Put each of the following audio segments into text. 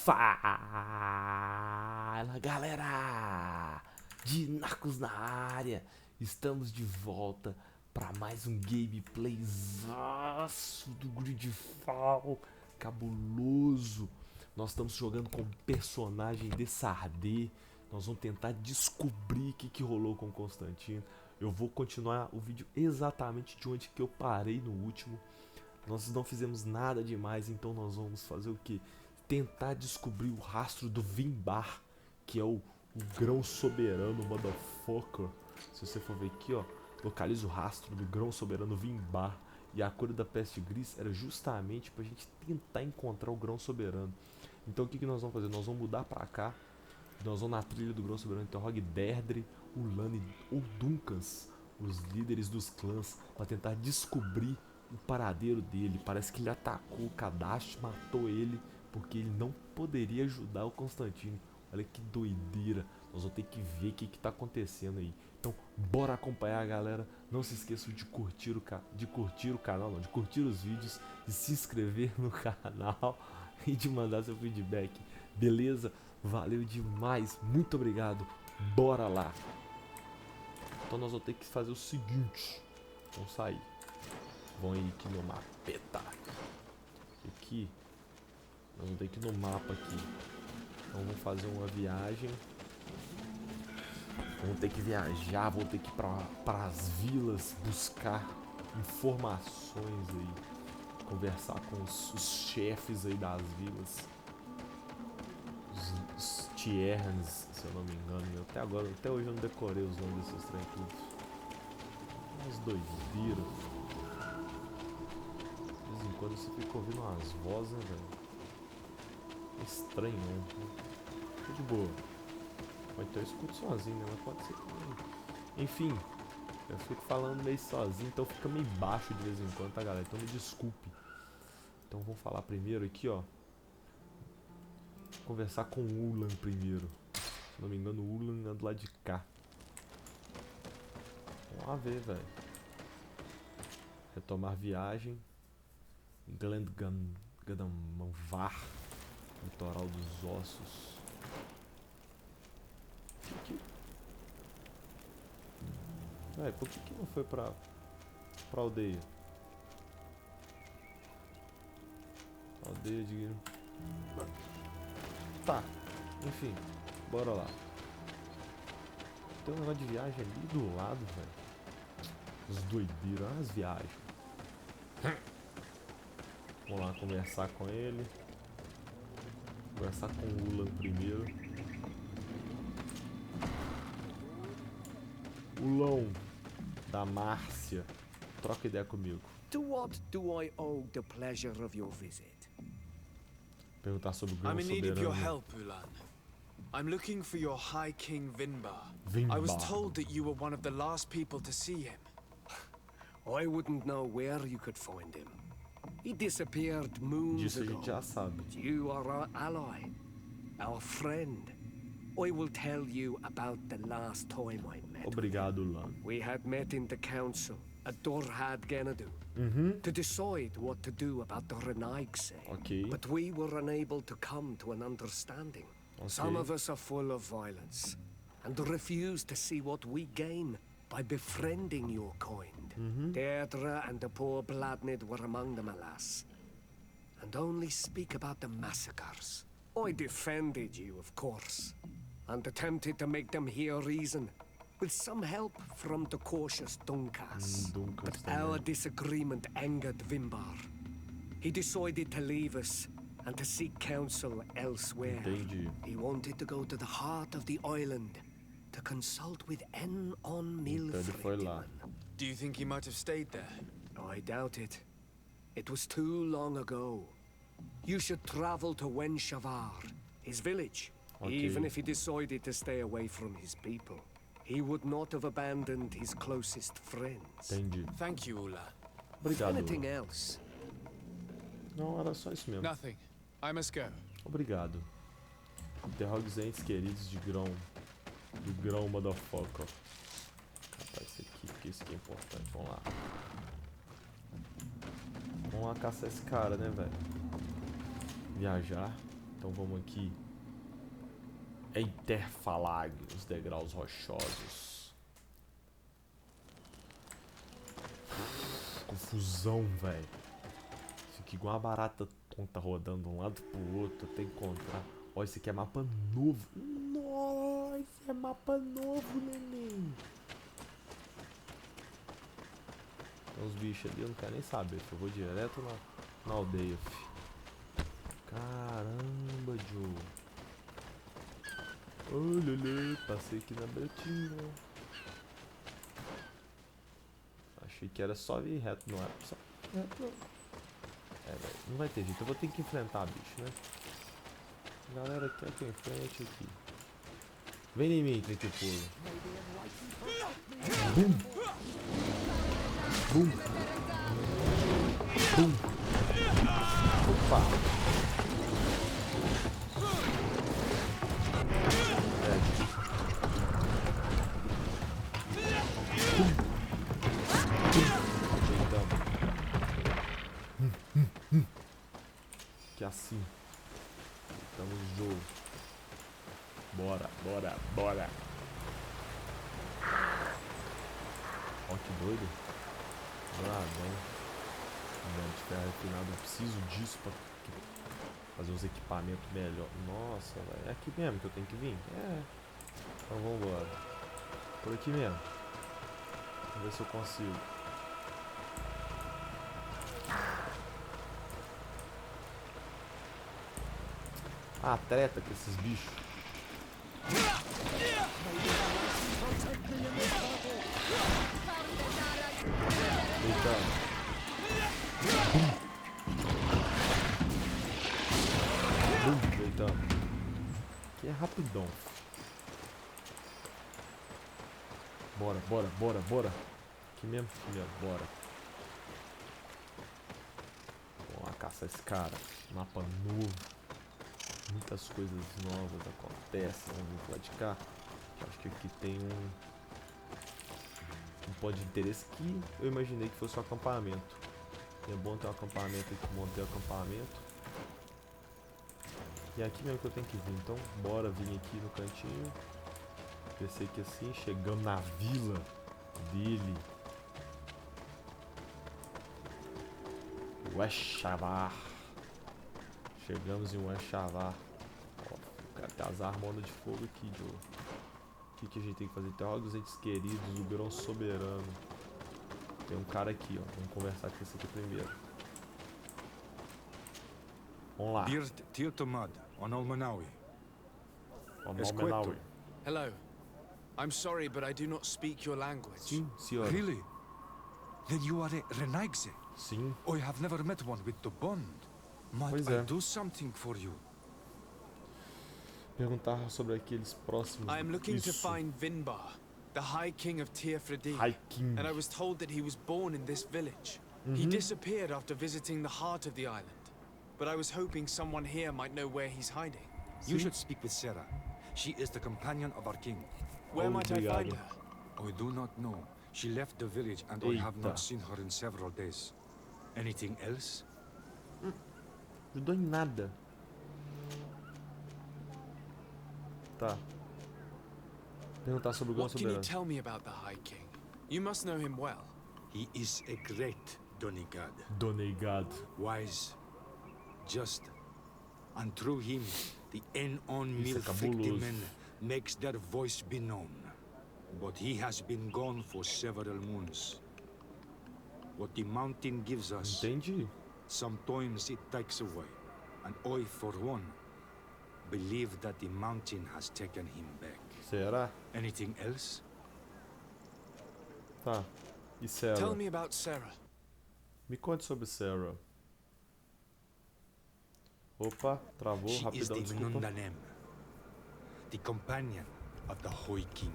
Fala galera, de Narcos na área, estamos de volta para mais um gameplayzaço do Greedfall, cabuloso. Nós estamos jogando com o personagem de Sardê, nós vamos tentar descobrir o que rolou com o Constantino. Eu vou continuar o vídeo exatamente de onde que eu parei no último. Nós não fizemos nada demais, então nós vamos fazer o que? Tentar descobrir o rastro do Vimbar, que é o Grão-Soberano, motherfucker. Se você for ver aqui, ó, localiza o rastro do Grão-Soberano Vimbar. E a cura da pestegris era justamente pra gente tentar encontrar o Grão-Soberano. Então o que nós vamos fazer? Nós vamos mudar pra cá. Nós vamos na trilha do Grão-Soberano, então Derdre, Ulane ou Duncans, os líderes dos clãs, para tentar descobrir o paradeiro dele. Parece que ele atacou o Kadash, matou ele, porque ele não poderia ajudar o Constantino. Olha que doideira. Nós vamos ter que ver o que tá acontecendo aí. Então, bora acompanhar, galera. Não se esqueçam de curtir o canal, não, de curtir os vídeos, de se inscrever no canal e de mandar seu feedback. Beleza? Valeu demais. Muito obrigado. Bora lá. Então nós vamos ter que fazer o seguinte. Vamos sair. Vão ir aqui no mapeta. Aqui. Nós vamos ter que ir no mapa aqui. Então vamos fazer uma viagem. Vamos ter que viajar. Vou ter que ir para as vilas buscar informações aí. Conversar com os chefes aí das vilas. Os tierns, se eu não me engano. Até hoje eu não decorei os nomes desses trem tudo. Umas doideiras. De vez em quando você fica ouvindo umas vozes, né, velho? É estranho, né? Tô de boa. Ou então eu escuto sozinho, né? Mas pode ser que... Enfim, eu fico falando meio sozinho, então fica meio baixo de vez em quando, tá, galera? Então me desculpe. Então vamos falar primeiro aqui, ó. Conversar com o Ulan primeiro. Se não me engano, o Ulan é do lado de cá. Vamos lá ver, velho. Retomar viagem. Glandamanvar, litoral dos ossos. Véi, por que não foi pra aldeia? Aldeia de... Tá, enfim, bora lá. Tem um negócio de viagem ali do lado, velho. Os doideiros, olha as viagens. Vamos lá conversar com ele. Conversar com o Ulan primeiro. Ulão da Márcia, troca ideia comigo. To what do I owe the pleasure of your visit? Perguntar sobre o I'm in need of your Grão-Soberano. help, Ulan. I'm looking for your High King Vinbar. Vinbar. I was told that you were one of the last people to see him. I wouldn't know where you could find him. He disappeared moons Disso a ago. gente já sabe. But you are our ally, our friend. I will tell you about the last time I met. Obrigado, Ulan. We had met in the council at Dorhad Genadu to decide what to do about the Renaigse. Ok. But we were unable to come to an understanding. Okay. Some of us are full of violence and refuse to see what we gain by befriending your kind. Deirdre and the poor Bladnid were among them, alas, and only speak about the massacres. I defended you, of course, and attempted to make them hear reason, with some help from the cautious Dunkas. But our disagreement angered Vimbar. He decided to leave us and to seek counsel elsewhere. Entendi. He wanted to go to the heart of the island to consult with on Então ele foi lá. Do you think he might have stayed there? I doubt it. It was too long ago. You should travel to Wenshavar, his village. Okay. Even if he decided to stay away from his people, he would not have abandoned his closest friends. Entendi. Thank you, Ulan. Obrigado, Anything Ulan. else? Não, era só isso mesmo. Nothing. I must go. Obrigado. Interrogue os entes queridos de grão. Do grão, motherfucker. Rapaz, esse aqui, porque isso aqui é importante. Vamos lá. Vamos lá caçar esse cara, né, velho? Viajar. Então vamos aqui. Interfalag, os degraus rochosos. Confusão, velho. Fica igual uma barata tonta rodando de um lado pro outro até encontrar. Ó, esse aqui é mapa novo. Nossa, esse é mapa novo, neném. Tem uns bichos ali, eu não quero nem saber. Eu vou direto na aldeia, fi. Caramba, Joe. Olha, passei aqui na bretinha. Achei que era só vir reto, não é? Só reto não. É, velho, não vai ter jeito, eu vou ter que enfrentar bicho, né? Galera, aqui é em frente aqui. Vem em mim, Trinque Pulo. Bum! Bum! Bum! Opa! Que assim. Estamos no jogo. Bora, bora, bora. Ó, que doido. Dragão. De ferro refinado. Eu preciso disso pra fazer uns equipamentos melhor. Nossa, velho. É aqui mesmo que eu tenho que vir? É. Então vamos embora. Por aqui mesmo. Vamos ver se eu consigo. Ah, treta com esses bichos. Eita. Eita. Aqui é rapidão. Bora, bora, bora, bora. Aqui mesmo, bora. Vamos lá caçar esse cara. Mapa novo. Muitas coisas novas acontecem. Vamos vir lá de cá. Acho que aqui tem um ponto de interesse que eu imaginei que fosse um acampamento. É bom ter um acampamento aqui, montei um acampamento. E é aqui mesmo que eu tenho que vir. Então bora vir aqui no cantinho. Descer aqui assim, chegando na vila dele. Uechavar. Chegamos em Uechavar. Ó, o cara tem as armas de fogo aqui, Joe. O que a gente tem que fazer? Interroga os entes queridos do Grão-Soberano. Tem um cara aqui, ó. Vamos conversar com esse aqui primeiro. Vamos lá. Hello. I'm sorry, but I do not speak your language. Sim, senhor. Really? Then you are a Renaigse? Sim. I have never met one with the bond. Might I do something for you? Perguntar sobre aqueles próximos. I am looking to find Vinbar, the High King of Tirfredi. High King. And I was told that he was born in this village. He disappeared after visiting the heart of the island. But I was hoping someone here might know where he's hiding. You should speak with Sarah. She is the companion of our king. Where might I find her? I do not know. She left the village and I have not seen her in several days. Anything else? Ajudou em nada. Tá. Perguntar sobre o What can you Grão-Soberano. tell me about the High King? You must know him well. He is a great Donegad. Donegad. Wise, just, and through him, the Isso é cabuloso. frichtimen makes their voice be known. But he has been gone for several moons. What the mountain gives us, Entendi. sometimes it takes away. And I, for one, believe that the mountain has taken him back. Será? Anything else? Tá. E Sarah? Tell me about Sarah. Me conte sobre Sarah. Opa, travou She is rapidão, the desculpa. Nundanem, the companion of the High King.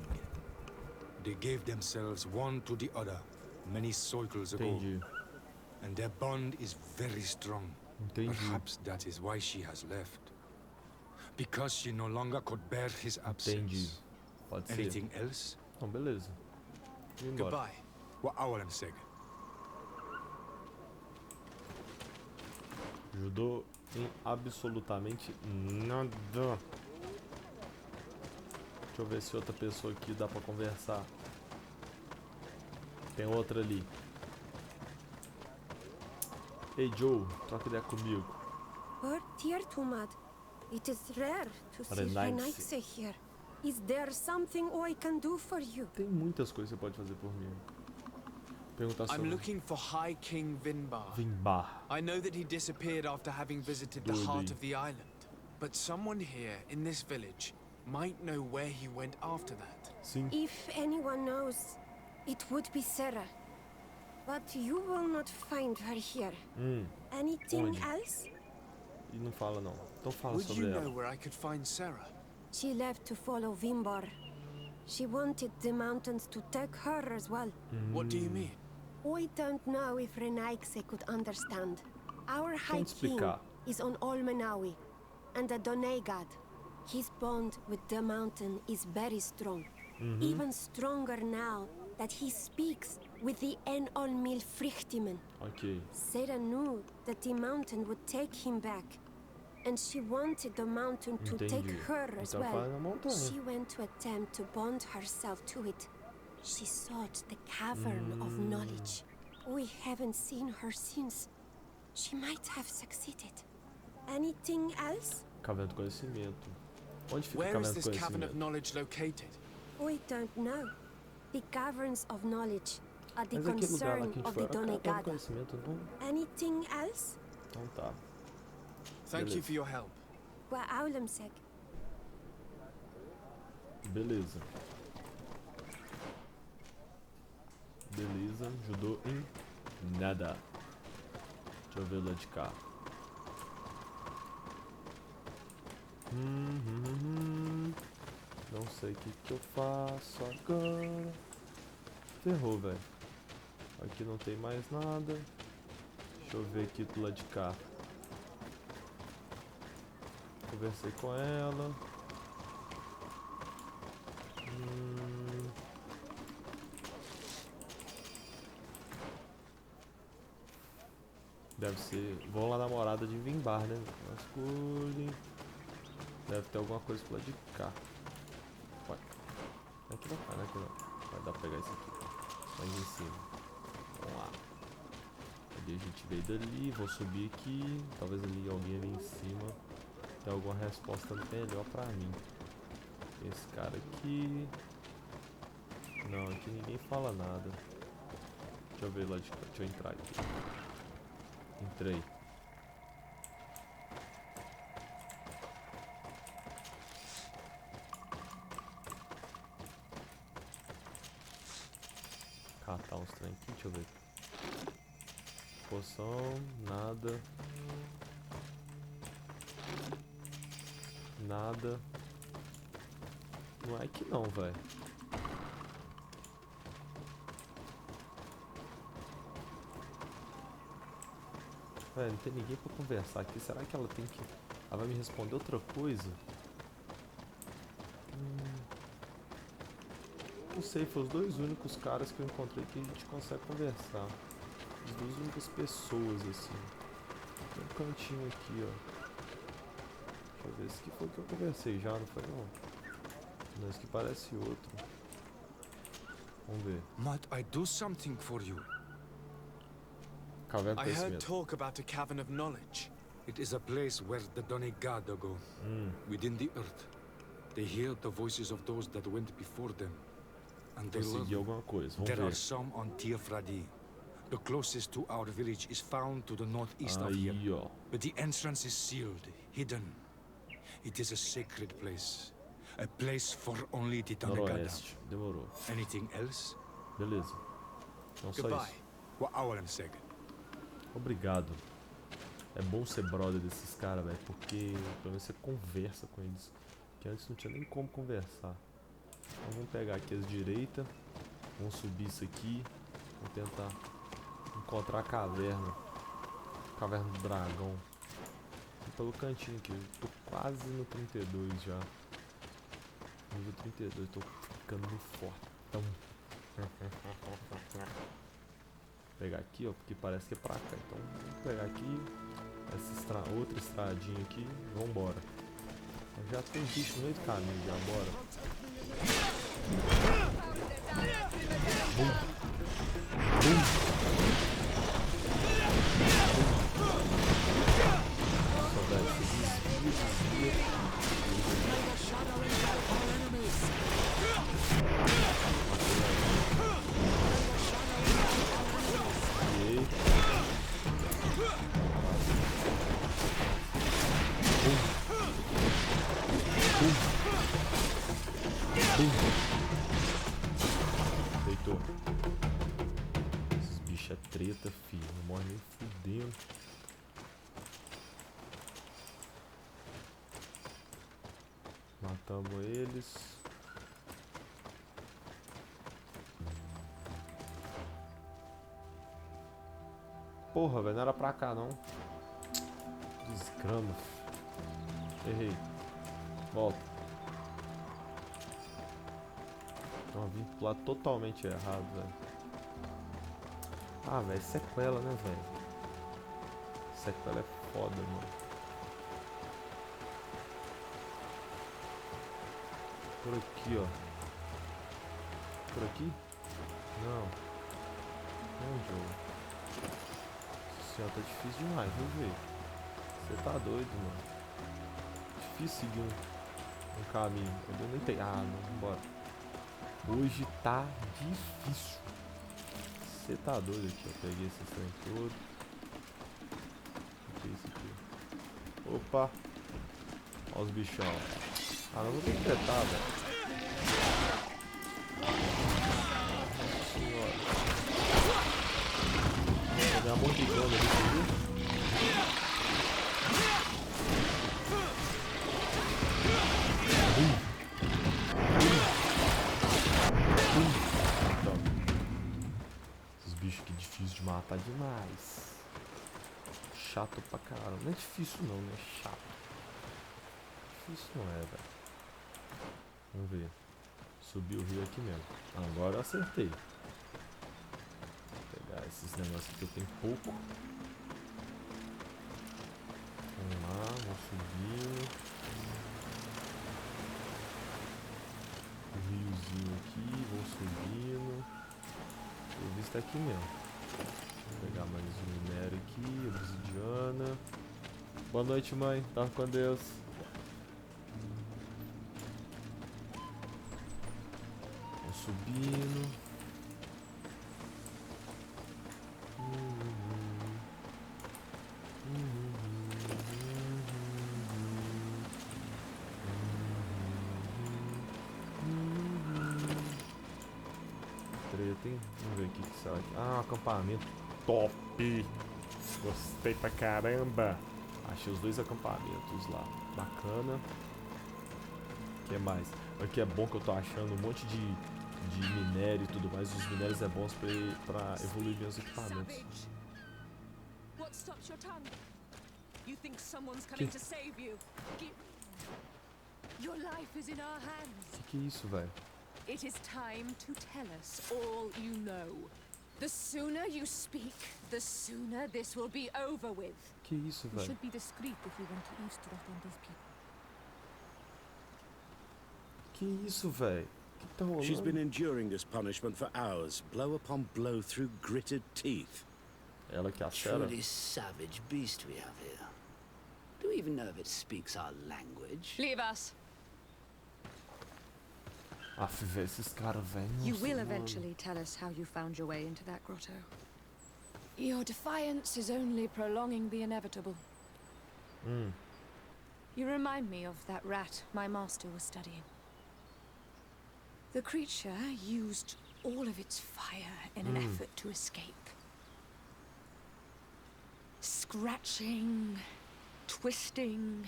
They gave themselves one to the other many cycles ago, Entendi. and their bond is very strong. Entendi. Perhaps that is why she has left. Because she no longer could bear his absence. Entendi. Pode ser. Anything else? Então, beleza. Vou embora. Goodbye. What our seg? Ajudou em absolutamente nada. Deixa eu ver se outra pessoa aqui dá pra conversar. Tem outra ali. Ei Joe, troca ideia comigo. It is rare to see Renaixe. Renaixe here. Is there something I can do for you? Tem muitas coisas que você pode fazer por mim. Perguntar I'm sobre looking for High King Vinbar. Vinbar. I know that he disappeared after having visited the heart of the island. But someone here in this village might know where he went after that. Sim. If anyone knows, it would be Sarah. But you will not find her here. Anything Onde? else? E não fala não. Então fala Would sobre you know ela. where I could find Sarah? She left to follow Vinbar. She wanted the mountains to take her as well. What do you mean? I don't know if Renaixe could understand. Our High King explicar. is on Olmenawi, and a Donegad. His bond with the mountain is very strong. Even stronger now that he speaks with the Olmil frichtimen. Ok. Sarah knew that the mountain would take him back, and she wanted the mountain to take Entendi. her as Então fala well. na montanha. She went to attempt to bond herself to it. She sought the cavern of knowledge. We haven't seen her since. She might have succeeded. Anything else? Caverna do conhecimento. Onde fica a Where caverna is do this cavern of conhecimento? knowledge located? We don't know. The caverns of knowledge are the Mas aquele lugar lá concern que a gente of foi the era a caverna do Donegada. conhecimento, não? Anything else? Então tá. Thank you Beleza. for your help. Wa'aulamsek. Beleza. Beleza, ajudou em nada. Deixa eu ver lá de cá. Não sei o que eu faço agora. Ferrou, velho. Aqui não tem mais nada. Deixa eu ver aqui do lado de cá. Conversei com ela. Deve ser. Vão lá na morada de Vinbar, né? Escolhe. Deve ter alguma coisa pro lado de cá. Vai. Aqui não vai, aqui não. Vai dar pra pegar isso aqui. Mais em cima. Vamos lá. Ali a gente veio dali. Vou subir aqui. Talvez ali alguém ali em cima tenha alguma resposta melhor pra mim. Esse cara aqui. Não, aqui ninguém fala nada. Deixa eu ver lá de cá. Deixa eu entrar aqui. Entrei. Catar uns trem aqui, deixa eu ver. Poção, nada. Nada. Não é que não, velho. Velho, não tem ninguém pra conversar aqui. Será que ela tem que... Ela vai me responder outra coisa? Não sei, foram os dois únicos caras que eu encontrei que a gente consegue conversar. As duas únicas pessoas, assim. Tem um cantinho aqui, ó. Deixa eu ver, esse aqui foi o que eu conversei já, não foi não? Não, esse aqui parece outro. Vamos ver. Might I do something for you? Caverna do I heard conhecimento. talk about a cavern of knowledge. It is a place where the Donegada go, within the earth. They hear the voices of those that went before them, and they Consegui learn. alguma coisa, vamos There are ver. some on Tiafradi. The closest to our village is found to the northeast of here, Aí, ó. but the entrance is sealed, hidden. It is a sacred place, a place for only the Donegada. Noroeste. Demorou. Anything else? Beleza. Então só Goodbye. isso. What our seg? Obrigado. É bom ser brother desses caras, velho, porque pelo menos você conversa com eles. Que antes não tinha nem como conversar. Então vamos pegar aqui as direitas. Vamos subir isso aqui. Vamos tentar encontrar a caverna. Caverna do dragão. E pelo cantinho aqui. Eu tô quase no 32 já. Nível 32, tô ficando no fortão. Vou pegar aqui, ó, porque parece que é pra cá. Então vou pegar aqui. essa outra estradinha aqui. Vambora. Já tem bicho no meio do caminho, já bora. Bum. Bum. Nossa, velho, desvia. Deitou. Esses bichos é treta, filho. Não morre nem fudendo. Matamos eles. Porra, velho. Não era pra cá, não. Desgrama. Errei. Volta. Não, vim pro lado totalmente errado, velho. Ah, velho, sequela, né, velho? Sequela é foda, mano. Por aqui, ó. Por aqui? Não. Onde, ó? Senhor, tá difícil demais, viu, velho? Você tá doido, mano. Difícil seguir um caminho. Eu nem tenho. Ah, não, vambora. Hoje tá difícil. Você tá doido aqui, eu peguei esse trem todo. O que é isso aqui? Opa! Olha os bichão. Ah, não vou ter que tretar, velho. Nossa senhora. Vou ganhar um monte de dano ali, você viu? Difícil de matar demais. Chato pra caramba. Não é difícil não, né? Chato. Difícil não é, velho. Vamos ver. Subiu o rio aqui mesmo. Agora eu acertei. Vou pegar esses negócios aqui, eu tenho pouco. Vamos lá, vamos subindo. O riozinho aqui, vamos subindo. O visto é aqui mesmo. Vou pegar mais um minério aqui, obsidiana. Boa noite, mãe. Tá com Deus. Vamos subindo. Vamos ver o que sai aqui. Ah, um acampamento top! Gostei pra caramba! Achei os dois acampamentos lá. Bacana. O que mais? Aqui é bom que eu tô achando um monte de minério e tudo mais. Os minérios é bons pra evoluir meus equipamentos. What stops your tongue? You think someone's coming to save you? Your life is in our hands. Que é isso, velho? It is time to tell us all you know. The sooner you speak, the sooner this will be over with. Que isso, velho? You should be discreet if you want to eavesdrop on these people. Que isso, velho? Que tá rolando? She's been enduring this punishment for hours, blow upon blow through gritted teeth. Ela que acera. Truly savage beast we have here. Do we even know if it speaks our language? Leave us. Aff, velho, esses caras, velho. You will eventually tell us how you found your way into that grotto. Your defiance is only prolonging the inevitable. You remind me of that rat my master was studying. The creature used all of its fire in an effort to escape. Scratching, twisting,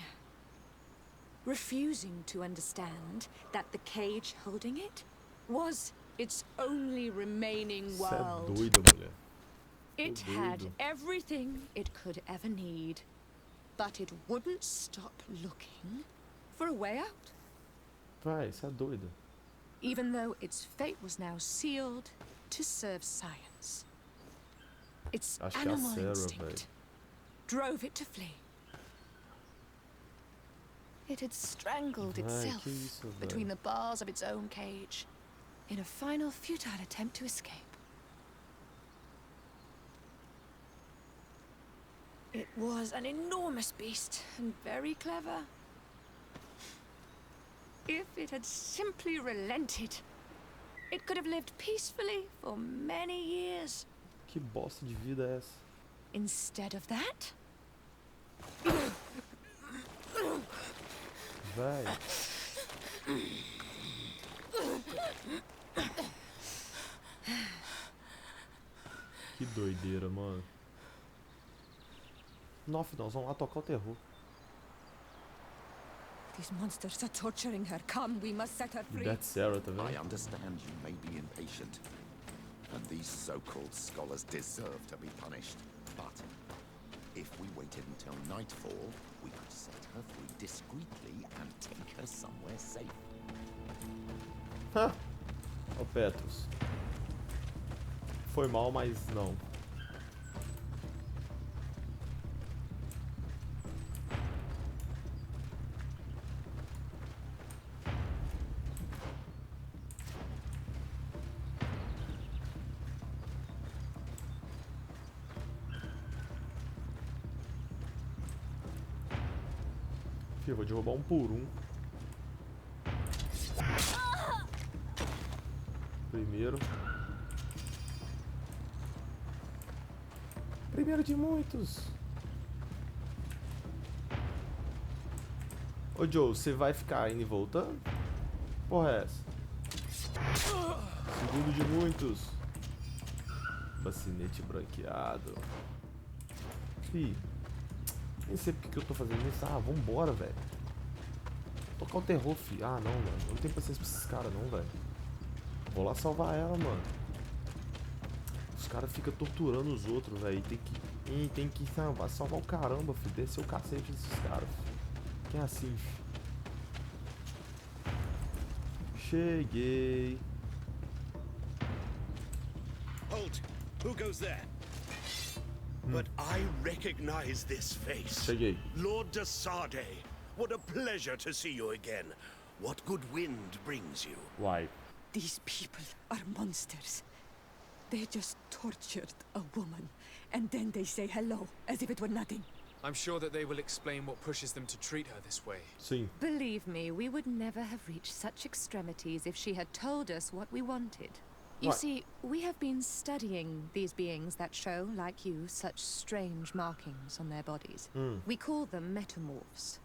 refusing to understand that the cage holding it was its only remaining world. Cê é doida, mulher. It had everything it could ever need, but it wouldn't stop looking for a way out. Vai, cê é doida. Even though its fate was now sealed to serve science. Its Acho que é a animal Sarah, instinct velho. drove it to flee. It had strangled Vai, itself que isso, between velho? the bars of its own cage in a final futile attempt to escape. It was an enormous beast and very clever. If it had simply relented, it could have lived peacefully for many years. Que bosta de vida é essa? Instead of that, Vai. Que doideira, mano. No, nós vamos lá tocar o terror. these monsters are torturing her. Come, we must set her E free. Beth Sarah, tá I vendo? understand you may be impatient, and these so-called scholars deserve to be punished. But if we waited until nightfall, we could set her free discreetly and take her somewhere safe. Hã? Ó, Petrus. Foi mal, mas não. Fih, eu vou derrubar um por um. Primeiro. Primeiro de muitos. Ô Joe, você vai ficar indo e voltando? Porra é essa? Segundo de muitos. Bacinete branqueado. Fih, nem sei porque que eu tô fazendo isso. Ah, vambora, velho. Tocar o terror, fi. Ah, não, mano. Eu não tenho paciência pra esses caras, não, velho. Vou lá salvar ela, mano. Os caras ficam torturando os outros, velho. Tem que salvar o caramba, filho. Descer o cacete desses caras, filho. Quem é assim, filho? Cheguei. Halt! Who goes there? But I recognize this face. Cheguei. Lord de Sarde. What a pleasure to see you again. What good wind brings you? Uai. These people are monsters. They just tortured a woman, and then they say hello, as if it were nothing. I'm sure that they will explain what pushes them to treat her this way. Sim. Believe me, we would never have reached such extremities if she had told us what we wanted. You What? see, we have been studying these beings that show, like you, such strange markings on their bodies. We call them metamorphs,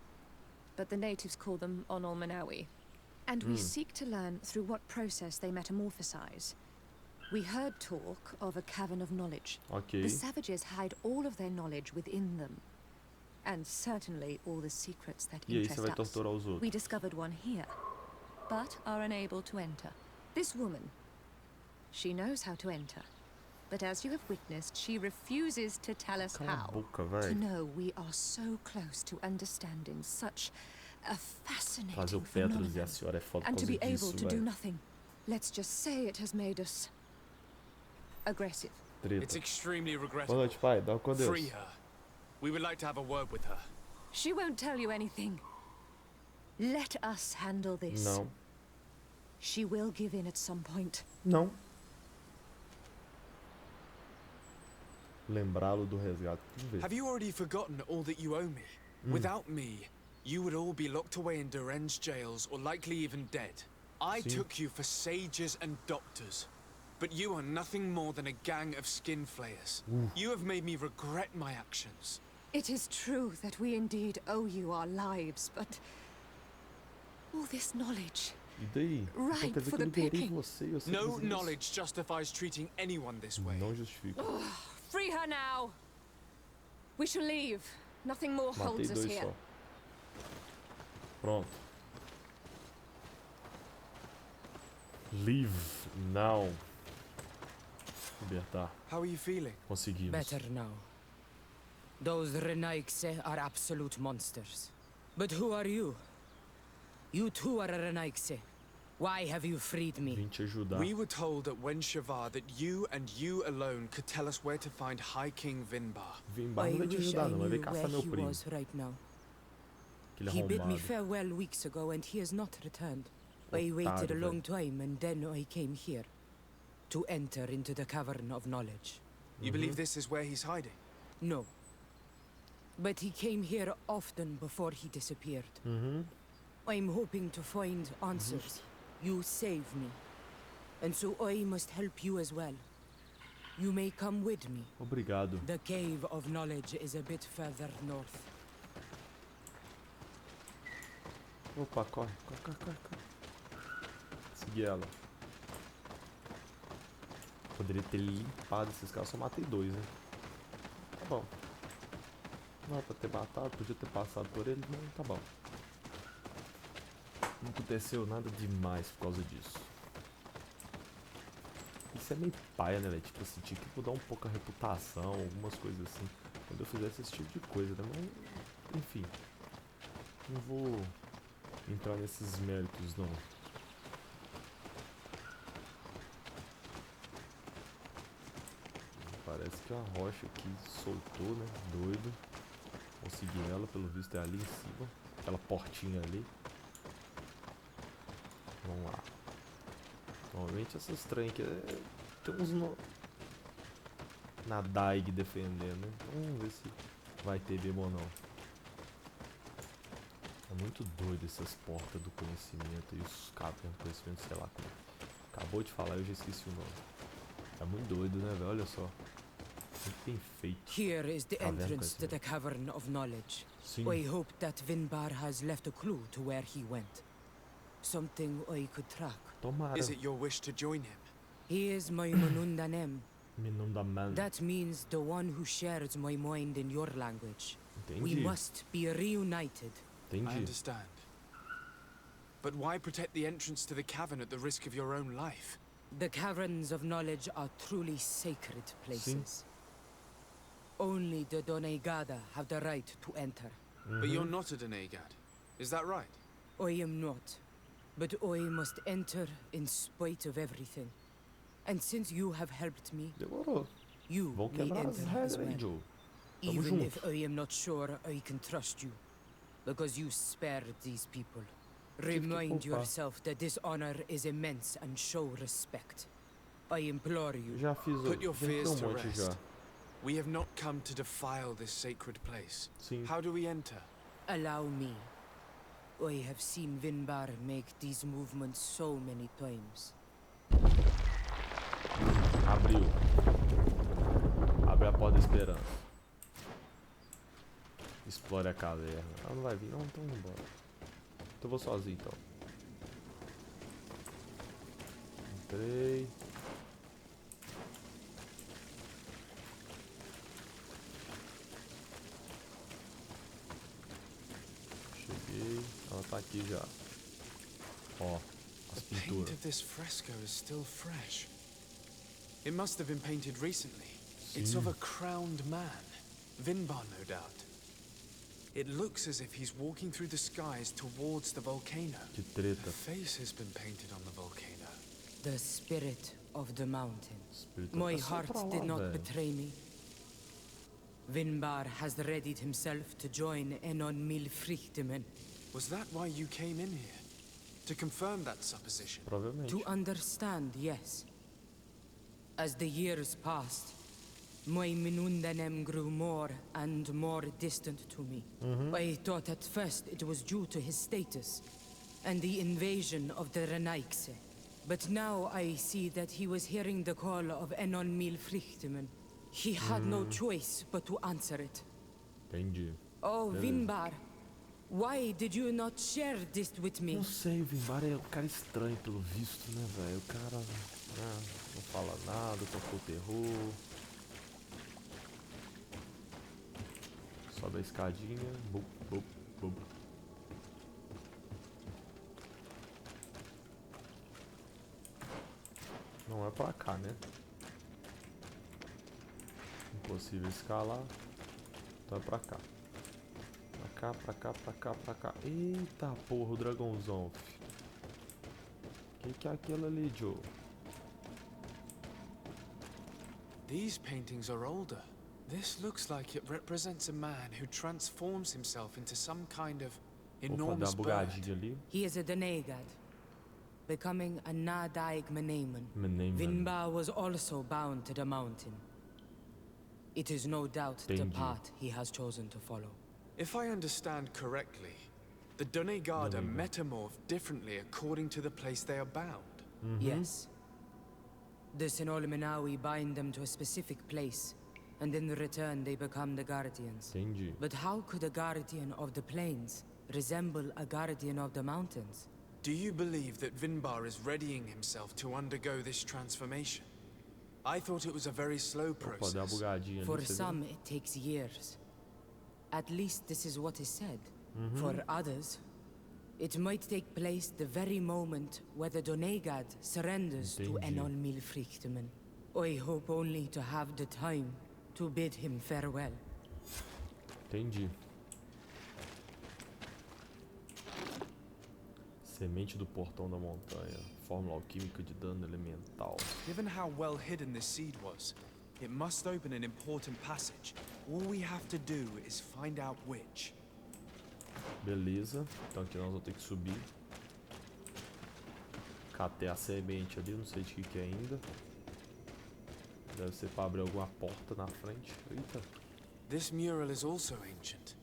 but the natives call them onolmanawi. And we seek to learn through what process they metamorphosize. We heard talk of a cavern of knowledge. Ok. The savages hide all of their knowledge within them. And certainly all the secrets that E aí você interest vai us. torturar os outros. We discovered one here, but are unable to enter. This woman, she knows how to enter. But as you have witnessed, she refuses to tell us Cala a how. boca, To véi. know we are so close to understanding such a Fazer fascinating o Petrus e phenomenon. a senhora é foda por And to causa be able disso, to do velho. nothing. Let's just say it has made us aggressive. It's Treta. extremely Boa regrettable. noite, pai. Dá com Deus. Free her. We would like to have a word with her. She won't tell you anything. Let us handle this. Não. She will give in at some point. Não. Lembrá-lo do resgate. Vamos ver. Have you already forgotten all that you owe me? Without me, you would all be locked away in Durend's jails or likely even dead. I Sim. took you for sages and doctors, but you are nothing more than a gang of skin flayers. You have made me regret my actions. It is true that we indeed owe you our lives, but all this knowledge. E daí? Right Então quer dizer for que eu the liberei picking. você e eu sei No fazer isso. knowledge justifies treating anyone this way. Não justifica. Free her now. We shall leave. Nothing more Matei holds us dois here. só. Pronto. Leave now. Libertar. How are you feeling? Conseguimos. Better now. Those Renaigse are absolute monsters. But who are you? You too are a Renaigse. Why have you freed me? Vim te ajudar. We were told at Wenshavar that you and you alone could tell us where to find High King Vinbar. Vinbar I não vai te wish ajudar, I não. Vai knew vir where caçar meu he primo. was right now. Aquele He bid me arrombado. farewell weeks ago and he has not returned. I waited a Otário, long velho. time and then I came here to enter into the cavern of knowledge. You believe this is where he's hiding? No. But he came here often before he disappeared. I'm hoping to find answers. You saved me. And so I must help you as well. You may come with me. Obrigado. The cave of knowledge is a bit further north. Opa, corre, corre, corre, corre, corre. Segui ela. Poderia ter limpado esses caras, só matei 2, né? Tá bom. Não era pra ter matado, podia ter passado por ele, mas tá bom. Não aconteceu nada demais por causa disso. Isso é meio paia, né, velho? Tipo assim, tinha que mudar um pouco a reputação, algumas coisas assim. Quando eu fizesse esse tipo de coisa, né? Mas, enfim. Não vou entrar nesses méritos, não. Parece que a rocha aqui soltou, né? Doido. Consegui ela, pelo visto é ali em cima. Aquela portinha ali. Vamos lá. Normalmente essas trem aqui tem uns na Daig defendendo, né? Vamos ver se vai ter demo ou não. É muito doido essas portas do conhecimento e os cabos do conhecimento, sei lá como. Acabou de falar, eu já esqueci o nome. É muito doido, né, velho? Olha só. Muito bem feito. Here is the Caverna do entrance to the conhecimento. cavern of knowledge. Sim. I hope that Vinbar has left a clue to where he went. Something I could track. Tomara. Is it your wish to join him? He is my Manundanem. Minundaman. That means the one who shares my mind in your language. We Entendi. must be reunited. I Entendi. understand. But why protect the entrance to the cavern at the risk of your own life? The caverns of knowledge are truly sacred places. Only the Doneigada have the right to enter. But you're not a Denegad. Is that right? I am not. But I must enter in spite of everything. And since you have helped me, Demorou. you Vão may quebrar as enter as regras aí, well. Joe. Tamo Even junto. if I am not sure I can trust you. Because you spared these people. Remind poupar. yourself that this honor is immense and show respect. I implore you. Já fiz Put your já fears fiz to monte já. rest. We have not come to defile this sacred place. Sim. How do we enter? Allow me. I have seen Vinbar make these movements so many times. Abriu. Abre a porta da esperança. Explore a caverna. Ela não vai vir, não? Então vamos embora. Então eu vou sozinho, então. Entrei. Cheguei. Ela tá aqui já. Ó, as The paint pinturas. of this fresco is still fresh. It must have been painted recently. It's of a crowned man. Vinbar, no doubt. It looks as if he's walking through the skies towards the volcano. Que A treta. face has been painted on the volcano. The spirit of the mountain. Espírito My tá só heart pra lá, did not velho. betray me. Vinbar has readied himself to join Enon Mil Frichtimen. Was that why you came in here? To confirm that supposition? Provavelmente. To understand, yes. As the years passed, my Minundanem grew more and more distant to me. I thought at first it was due to his status and the invasion of the Renaikse. But now I see that he was hearing the call of Enon Mil Frichtimen. He had no choice but to answer it. Entendi. Oh, Beleza. Vinbar, why did you not share this with me? Não sei, o Vinbar é um cara estranho pelo visto, né, velho? O cara não fala nada, tocou terror. Sobe a escadinha. Bup, bup, bup. Não é pra cá, né? Impossível escalar. Então é pra cá. Pra cá, pra cá, pra cá, pra cá. Eita porra, o dragãozão, fi. Que é aquilo ali, Joe? These paintings are older. This looks like it represents a man who transforms himself into some kind of Opa, dá uma enormous bird. bugadinha ali. He is a Denegad, becoming a Nadaig Menemen. Menemen. Vinbar was also bound to the mountain. It is no doubt the Entendi. path he has chosen to follow. If I understand correctly, the Donegada metamorph differently according to the place they are bound. Yes. The Sinolminawi bind them to a specific place, and in return they become the Guardians. Entendi. But how could a Guardian of the Plains resemble a Guardian of the Mountains? Do you believe that Vinbar is readying himself to undergo this transformation? I thought it was a very slow Opa, dá uma process. bugadinha ali. For você some, it takes years. At least this is what is said. For others, it might take place the very moment where the Donegad surrenders to Entendi. Enolmil frichtimen. I hope only to have the time to bid him farewell. Entendi. Semente do portão da montanha. Fórmula alquímica de dano elemental. Given how well hidden this seed was, it must open an important passage. All we have to do is find out which. Beleza. Então aqui nós vamos ter que subir. Catei a semente ali, não sei de que é ainda. Deve ser para abrir alguma porta na frente. Eita. This mural is also ancient.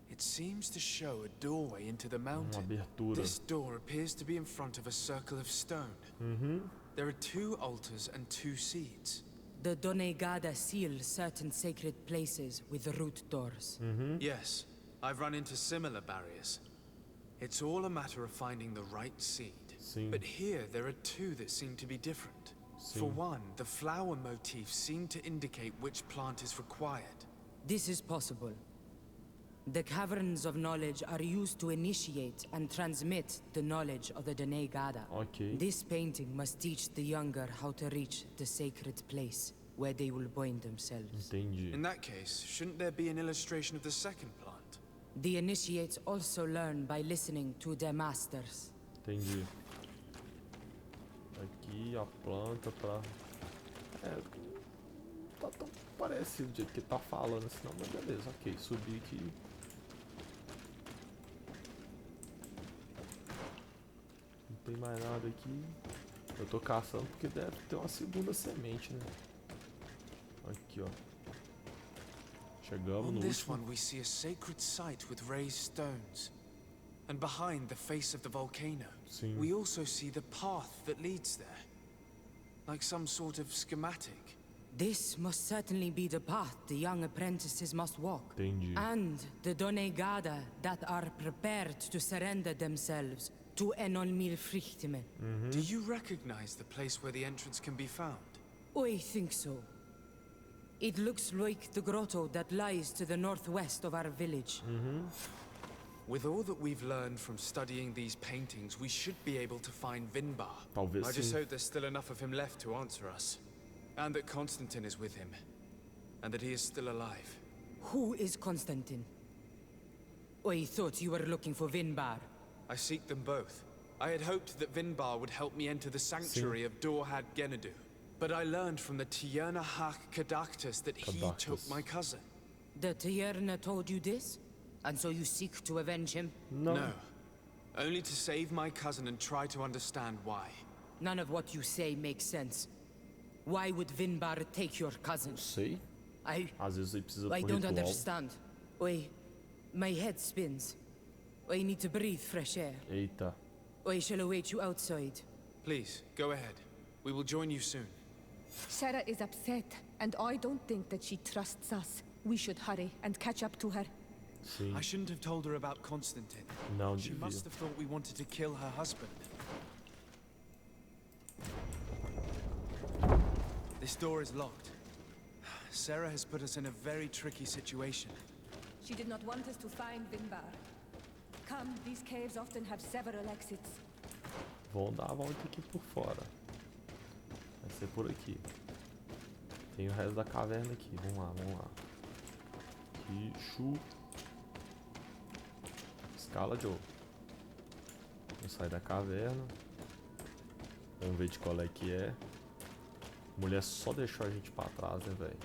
It seems to show a doorway into the Uma mountain. abertura. This door appears to be in front of a circle of stone. There are 2 altars and 2 seeds. The Donegada seal certain sacred places with root doors. Yes, I've run into similar barriers. It's all a matter of finding the right seed. Sim. But here there are 2 that seem to be different. For Sim. one, the flower motifs seem to indicate which plant is required. This is possible. The caverns of knowledge are used to initiate and transmit the knowledge of the Donegada. Ok. This painting must teach the younger how to reach the sacred place where they will bind themselves. Entendi. In that case, shouldn't there be an illustration of the second plant? The initiates also learn by listening to their masters. Entendi. Aqui a planta pra... É, tá tão parecido do jeito que tá falando assim, não, mas beleza, ok, subi aqui. Não tem mais nada aqui. Eu tô caçando porque deve ter uma segunda semente, né? Aqui, ó. Chegamos On no this último. one we see a sacred site with raised stones. And behind the face of the volcano, Sim. we also see the path that leads there. Like some sort of schematic. This must certainly be the path the young apprentices must walk. Entendi. And the Donegada that are prepared to surrender themselves to Enolmil frichtimen. Do you recognize the place where the entrance can be found? I think so. It looks like the grotto that lies to the northwest of our village. With all that we've learned from studying these paintings, we should be able to find Vinbar. Talvez I just sim. hope there's still enough of him left to answer us. And that Constantine is with him. And that he is still alive. Who is Constantine? I thought you were looking for Vinbar. I seek them both. I had hoped that Vinbar would help me enter the sanctuary of Dorhad Genadu. But I learned from the Tierna Hak Kadactus that he took Kadactus. my cousin. The Tierna told you this? And so you seek to avenge him? Não. No. Only to save my cousin and try to understand why. None of what you say makes sense. Why would Vinbar take your cousin? Sei. Às vezes ele precisa I pro don't ritual. understand. My head spins. I need to breathe fresh air. Eita. I shall await you outside. Please, go ahead. We will join you soon. Sarah is upset, and I don't think that she trusts us. We should hurry and catch up to her. Sim. I shouldn't have told her about Constantine. Não She devia. must have thought we wanted to kill her husband. This door is locked. Sarah has put us in a very tricky situation. She did not want us to find Vinbar. Come, these caves often have several exits. Vamos dar a volta aqui por fora. Vai ser por aqui. Tem o resto da caverna aqui. Vamos lá, vamos lá. Aqui, chu. Escala, Joe. Vamos sair da caverna. Vamos ver de qual é que é. A mulher só deixou a gente pra trás, né, velho?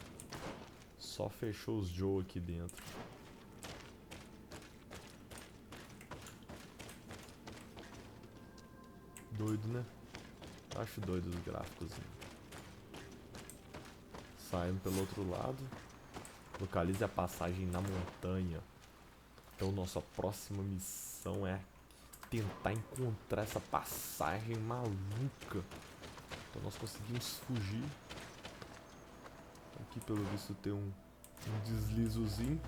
Só fechou os Joe aqui dentro. Doido, né? Acho doido os gráficos. Saindo pelo outro lado. Localize a passagem na montanha. Então nossa próxima missão é tentar encontrar essa passagem maluca. Então nós conseguimos fugir. Aqui pelo visto tem um deslizozinho.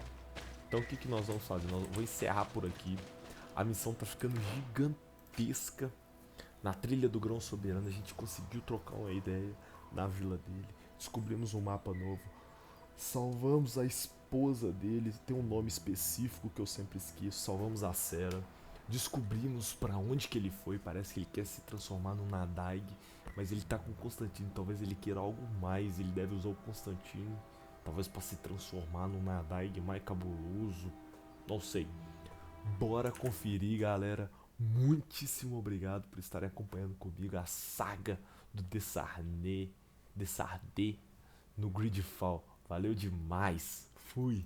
Então o que, que nós vamos fazer? Nós vamos encerrar por aqui. A missão tá ficando gigantesca. Na trilha do Grão-Soberano a gente conseguiu trocar uma ideia na vila dele. Descobrimos um mapa novo. Salvamos a esposa dele. Tem um nome específico que eu sempre esqueço. Salvamos a Sera. Descobrimos pra onde que ele foi. Parece que ele quer se transformar num Nadaig. Mas ele tá com o Constantino. Talvez ele queira algo mais. Ele deve usar o Constantino. Talvez pra se transformar num Nadaig mais cabuloso. Não sei. Bora conferir, galera. Muitíssimo obrigado por estarem acompanhando comigo a saga do Desardet no Greedfall. Valeu demais. Fui.